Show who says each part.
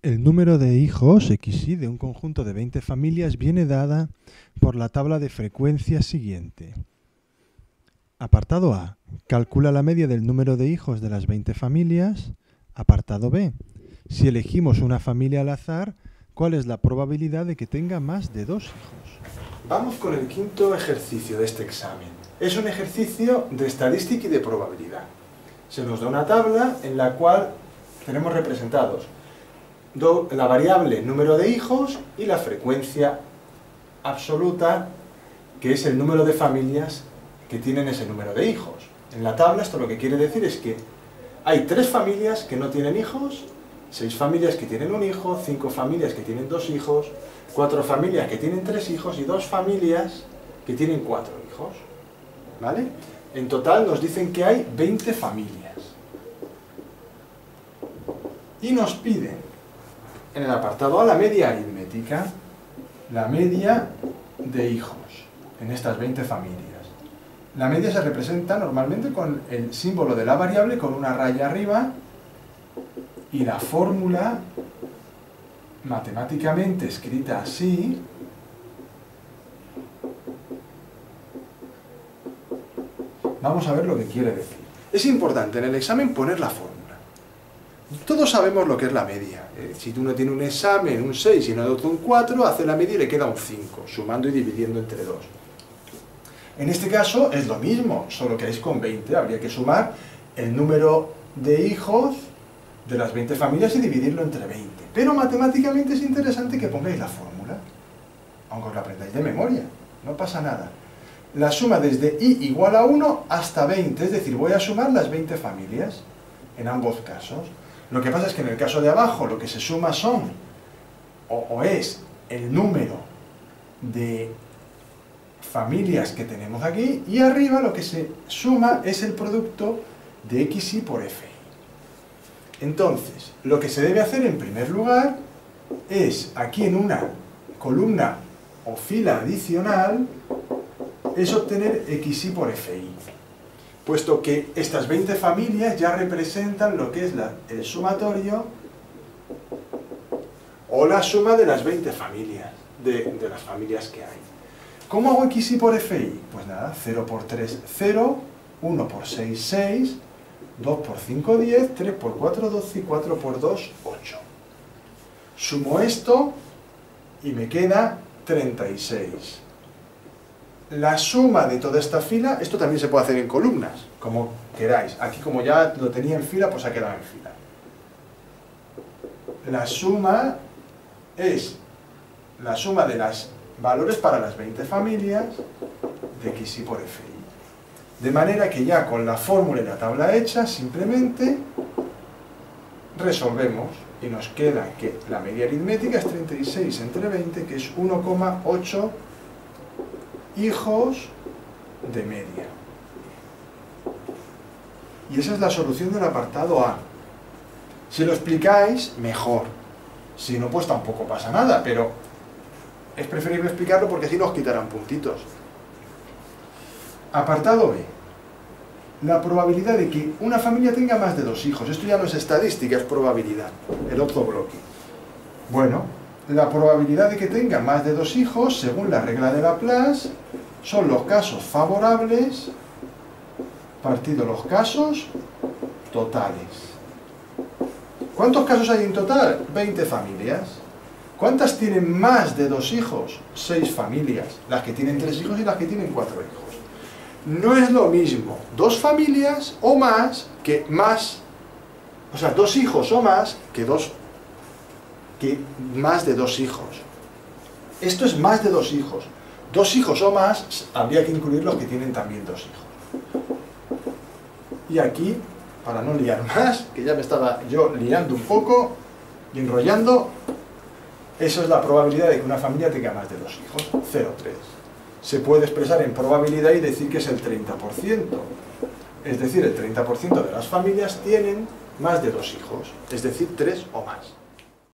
Speaker 1: El número de hijos XY de un conjunto de 20 familias viene dada por la tabla de frecuencia siguiente. Apartado A. Calcula la media del número de hijos de las 20 familias. Apartado B. Si elegimos una familia al azar, ¿cuál es la probabilidad de que tenga más de 2 hijos?
Speaker 2: Vamos con el quinto ejercicio de este examen. Es un ejercicio de estadística y de probabilidad. Se nos da una tabla en la cual tenemos representados la variable número de hijos y la frecuencia absoluta, que es el número de familias que tienen ese número de hijos. En la tabla esto lo que quiere decir es que hay 3 familias que no tienen hijos, 6 familias que tienen un hijo, 5 familias que tienen 2 hijos, 4 familias que tienen 3 hijos y 2 familias que tienen 4 hijos. ¿Vale? En total nos dicen que hay 20 familias. Y nos piden en el apartado A la media aritmética, la media de hijos en estas 20 familias. La media se representa normalmente con el símbolo de la variable con una raya arriba y la fórmula matemáticamente escrita así vamos a ver lo que quiere decir. Es importante en el examen poner la fórmula. Todos sabemos lo que es la media. Si uno tiene un examen, un 6 y no otro un 4, hace la media y le queda un 5, sumando y dividiendo entre 2. En este caso es lo mismo, solo que es con 20. Habría que sumar el número de hijos de las 20 familias y dividirlo entre 20. Pero matemáticamente es interesante que pongáis la fórmula, aunque os la aprendáis de memoria, no pasa nada. La suma desde i igual a 1 hasta 20, es decir, voy a sumar las 20 familias en ambos casos. Lo que pasa es que en el caso de abajo lo que se suma son, o es el número de familias que tenemos aquí, y arriba lo que se suma es el producto de xy por fi. Entonces, lo que se debe hacer en primer lugar es, aquí en una columna o fila adicional, es obtener xy por fi. Puesto que estas 20 familias ya representan lo que es el sumatorio o la suma de las 20 familias, de las familias que hay. ¿Cómo hago xy por fi? Pues nada, 0 por 3, 0, 1 por 6, 6, 2 por 5, 10, 3 por 4, 12 y 4 por 2, 8. Sumo esto y me queda 36. La suma de toda esta fila, esto también se puede hacer en columnas, como queráis. Aquí como ya lo tenía en fila, pues ha quedado en fila. La suma es la suma de los valores para las 20 familias de xy por fi. De manera que ya con la fórmula y la tabla hecha, simplemente resolvemos y nos queda que la media aritmética es 36 entre 20, que es 1,8 hijos de media. Y esa es la solución del apartado A. Si lo explicáis, mejor. Si no, pues tampoco pasa nada, pero es preferible explicarlo porque así nos quitarán puntitos. Apartado B. La probabilidad de que una familia tenga más de 2 hijos. Esto ya no es estadística, es probabilidad. El otro bloque. Bueno, la probabilidad de que tenga más de 2 hijos, según la regla de Laplace, son los casos favorables partido los casos totales. ¿Cuántos casos hay en total? 20 familias. ¿Cuántas tienen más de 2 hijos? 6 familias. Las que tienen 3 hijos y las que tienen 4 hijos. No es lo mismo 2 familias o más que más, o sea, 2 hijos o más que más de 2 hijos. Esto es más de 2 hijos. 2 hijos o más, habría que incluir los que tienen también 2 hijos. Y aquí, para no liar más, que ya me estaba yo liando un poco y enrollando, eso es la probabilidad de que una familia tenga más de 2 hijos, 0,3. Se puede expresar en probabilidad y decir que es el 30%. Es decir, el 30% de las familias tienen más de 2 hijos, es decir, 3 o más.